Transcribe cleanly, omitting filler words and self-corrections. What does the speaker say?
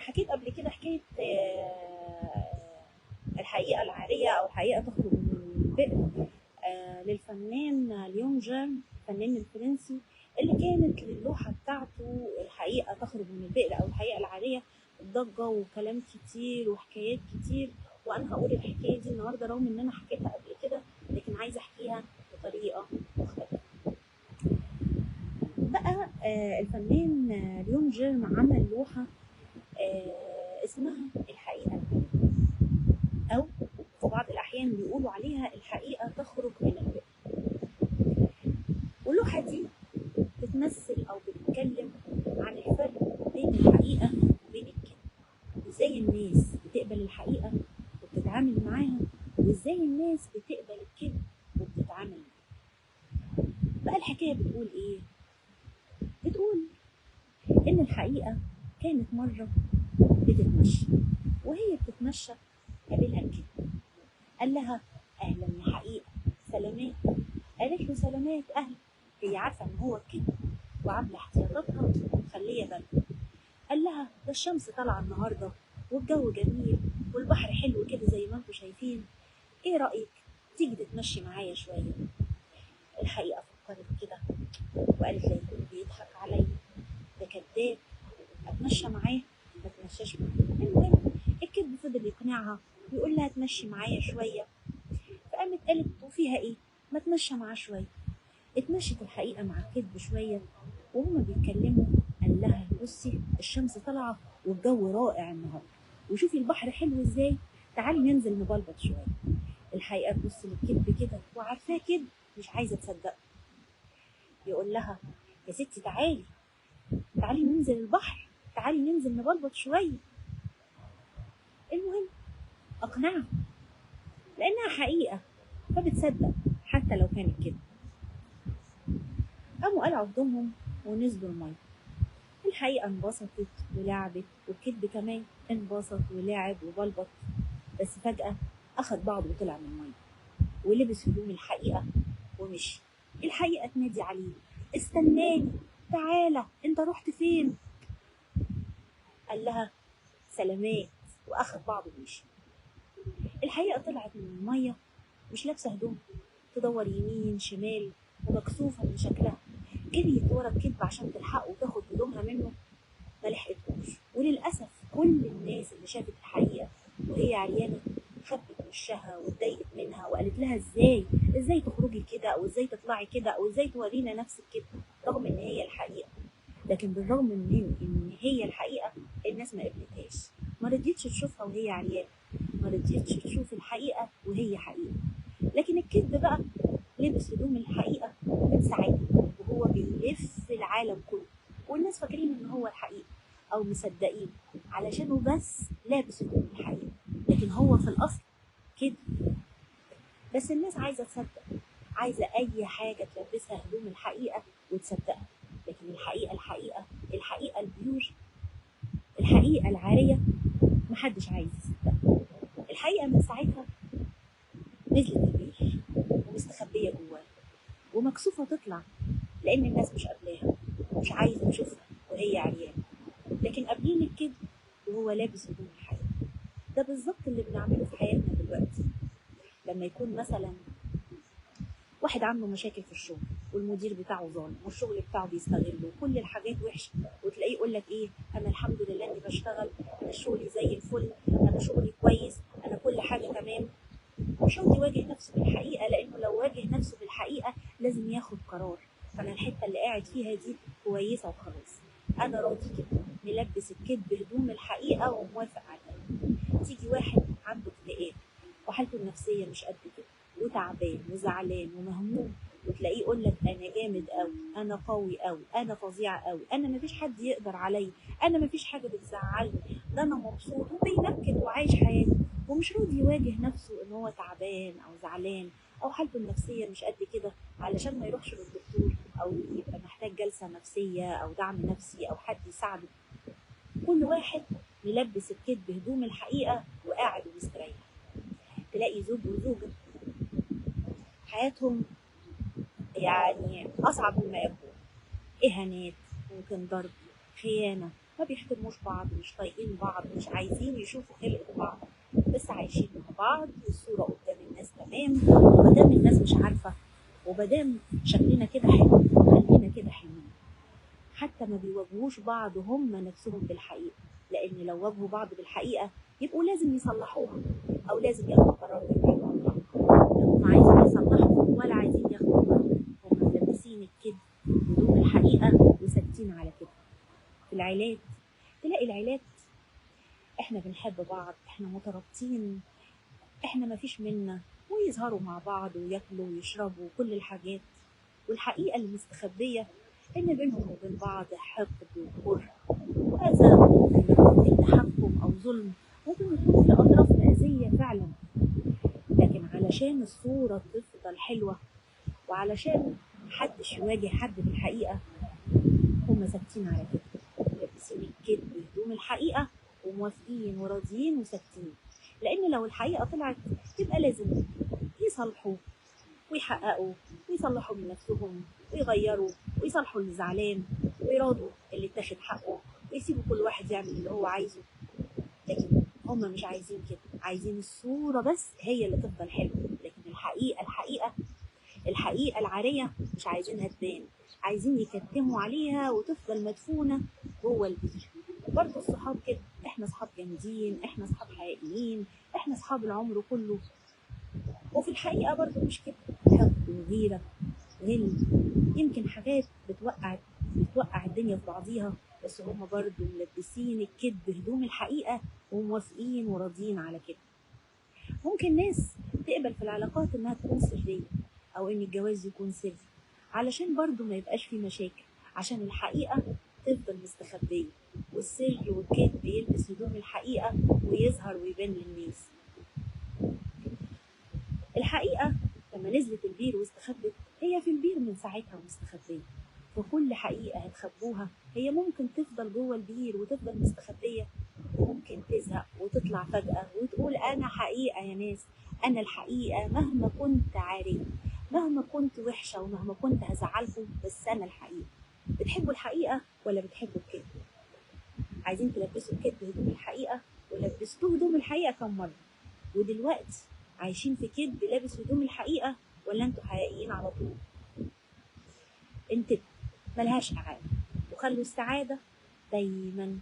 حكيت قبل كده حكاية الحقيقة العارية أو الحقيقة تخرج من البئر للفنان ليون جيرم، الفنان الفرنسي اللي كانت للوحة بتاعته الحقيقة تخرج من البئر أو الحقيقة العارية ضجة وكلام كتير وحكايات كتير. وأنا هقول الحكاية دي النهاردة رغم إن أنا حكيتها قبل كده، لكن عايزة أحكيها بطريقة مختلفة. بقى الفنان ليون جيرم عمل لوحة اسمها الحقيقة العارية، أو في بعض الأحيان بيقولوا عليها الحقيقة تخرج من البئر. واللوحة دي بتمثل أو بتتكلم عن الفرق بين الحقيقة وبين الكذب، وإزاي الناس بتقبل الحقيقة وبتتعامل معاها، وإزاي الناس بتقبل الكذب وبتتعامل معاها. بقى الحكاية بتقول إيه؟ بتقول إن الحقيقة كانت مرة بتتمشى، وهي بتتمشى قابلها الكذب، قال لها أهلا يا حقيقة، سلامات. قالت له سلامات أهلا. هي عارفة إن هو الكذب وعاملة احتياطاتها ومخلية بالها. قال لها ده الشمس طالعة النهاردة والجو جميل والبحر حلو كده زي ما انتوا شايفين، ايه رأيك تيجي تتمشي معايا شوية؟ الحقيقة فكرت كده وقالت لا يكون بيضحك عليا، ده كذاب، اتمشى معاه ما اتمشاش معاه. المهم الكذب فضل يقنعها ويقول لها تمشي معايا شوية، فقامت قالت وفيها ايه ما تمشى معاه شوية. اتمشت الحقيقة مع الكذب شوية وهما بيتكلموا، قال لها بصي الشمس طالعة والجو رائع النهاردة، وشوفي البحر حلو ازاي، تعالي ننزل نبلبط شوية. الحقيقة تبص للكذب كده وعارفاه كذب مش عايزة تصدقه، يقول لها يا ستي تعالي ننزل البحر، تعالي ننزل نبلبط شوية. المهم أقنعها لأنها حقيقة فبتصدق حتى لو كانت كذب. قاموا قلعوا هدومهم ونزلوا المية. الحقيقة انبسطت ولعبت، والكذب كمان انبسط ولعب وبلبط، بس فجأة أخد بعضه وطلع من المية ولبس هدوم الحقيقة ومشي. الحقيقة تنادي عليه استناني، تعالى انت رحت فين؟ قال لها سلامات وأخد بعضه ومشي. الحقيقة طلعت من المية مش لابسة هدوم، تدور يمين شمال ومكسوفة من شكلها، جريت ورا الكذب عشان تلحقه وتاخد هدومها منه، ما لحقتهوش. وللأسف كل الناس اللي شافت الحقيقة وهي عريانة خبت وشها واتضايقت منها وقالت لها ازاي تخرجي كده، او ازاي تطلعي كده، او ازاي تورينا نفسك كده رغم ان هي الحقيقة. لكن بالرغم من ان هي الحقيقة الناس ما قبلتهاش، ما رضيتش تشوفها وهي عريانة، ما رضيتش تشوف الحقيقة وهي حقيقة. لكن الكذب بقى لبس هدوم الحقيقة من ساعتها وهو بيلف العالم كله، والناس فاكرين ان هو الحقيقة او مصدقين علشانه بس لابس هدوم الحقيقة، لكن هو في الاصل كده. بس الناس عايزة تصدق، عايزة اي حاجة تلبسها هدوم الحقيقة وتصدقها. لكن الحقيقة البيور، الحقيقة العارية محدش عايز يصدقها. الحقيقة من ساعتها نزلت البير ومستخبية جواها ومكسوفة تطلع لأن الناس مش قابلاها ومش عايزة تشوفها وهي عريانة، لكن قابلين الكذب وهو لابس هدوم الحياة. ده بالظبط اللي بنعمله في حياتنا دلوقتي. لما يكون مثلا واحد عنده مشاكل في الشغل والمدير بتاعه ظالم والشغل بتاعه بيستغله وكل الحاجات وحشة، وتلاقيه يقول لك ايه انا الحمد لله اني بشتغل، انا شغلي زي الفل، انا شغلي كويس، انا كل حاجة تمام. مش راضي يواجه نفسه بالحقيقة، لأنه لو واجه نفسه بالحقيقة لازم ياخد قرار. فأنا الحتة اللي قاعد فيها دي كويسة وخلاص، أنا راضي كده ملبس الكذب هدوم الحقيقة وموافق عليها. تيجي واحد عنده اكتئاب وحالته النفسية مش قد كده وتعبان وزعلان ومهموم، وتلاقيه يقول لك أنا جامد أوي، أنا قوي أوي، أنا فظيع أوي، أنا مفيش حد يقدر عليا، أنا مفيش حاجة بتزعلني، ده أنا مبسوط وبينكد وعايش حياته، ومش راضي يواجه نفسه ان هو تعبان او زعلان او حالته النفسيه مش قد كده علشان ما يروحش للدكتور او يبقى محتاج جلسه نفسيه او دعم نفسي او حد يساعده. كل واحد ملبس الكذب هدوم الحقيقه وقاعد ومستريح. تلاقي زوج وزوجه حياتهم يعني اصعب مما يكون، اهانات، ممكن ضرب، خيانه، ما بيحترموش بعض، مش طايقين بعض، مش عايزين يشوفوا خلقة بعض، بس عايشين مع بعض والصورة قدام الناس تمام. ومادام الناس مش عارفة، ومادام شكلنا كده حلو، خلينا كده حلوين. حتى ما بيواجهوش بعض هم نفسهم بالحقيقة، لأن لو واجهوا بعض بالحقيقة يبقوا لازم يصلحوها، أو لازم ياخدوا قرار بالحقيقة. هم عايزين يصلحوا ولا عايزين ياخدوا قرار، هم ملبسين الكذب بدون الحقيقة وساكتين على كده. في العيلات تلاقي العيلات احنا بنحب بعض، احنا مترابطين، احنا مفيش منا، ويظهروا مع بعض وياكلوا ويشربوا وكل الحاجات، والحقيقة اللي مستخبية إن بينهم وبين بعض حقد وكره وأذى، ممكن يكون في تحكم أو ظلم، ممكن يكون في أطراف مأذية فعلا. لكن علشان الصورة تفضل حلوة، وعلشان محدش يواجه حد بالحقيقة، هم ثابتين على كده، لابسين الكذب بهدوم الحقيقة وموافقين وراضيين وساكتين. لأن لو الحقيقة طلعت يبقى لازم يصلحوا ويحققوا ويصلحوا من نفسهم ويغيروا ويصلحوا اللي زعلان ويراضوا اللي اتاخد حقه ويسيبوا كل واحد يعمل اللي هو عايزه. لكن هم مش عايزين كده، عايزين الصورة بس هي اللي تفضل حلوة، لكن الحقيقة العارية مش عايزينها تبان، عايزين يكتموا عليها وتفضل مدفونة جوه البير. برضه الصحاب كده، احنا صحاب جامدين، احنا صحاب حقيقيين، احنا صحاب العمر كله، وفي الحقيقة برضه مش كده، حقد وغيرة غل، يمكن حاجات بتوقع الدنيا في بعضيها، بس هم برضه ملبسين الكذب هدوم الحقيقة وموافقين وراضيين على كده. ممكن ناس تقبل في العلاقات انها تكون سرية، او ان الجواز يكون سري، علشان برضه ما يبقاش في مشاكل، عشان الحقيقة تفضل مستخبية، والسر والكذب يلبس هدوم الحقيقة ويظهر ويبان للناس. الحقيقة لما نزلت البير واستخبت، هي في البير من ساعتها ومستخبية، وكل حقيقة هتخبوها هي ممكن تفضل جوه البير وتفضل مستخبية، وممكن تزهق وتطلع فجأة وتقول أنا حقيقة يا ناس، أنا الحقيقة مهما كنت عارية، مهما كنت وحشة ومهما كنت هزعلكم، بس أنا الحقيقة. بتحبوا الحقيقة ولا بتحبوا الكذب؟ عايزين تلبسوا الكذب هدوم الحقيقة، ولبستوه هدوم الحقيقة كم مرة؟ ودلوقتي عايشين في كذب لابس هدوم الحقيقة، ولا انتوا حقيقيين على طول؟ انت ملهاش قعدة، وخلوا السعادة دايما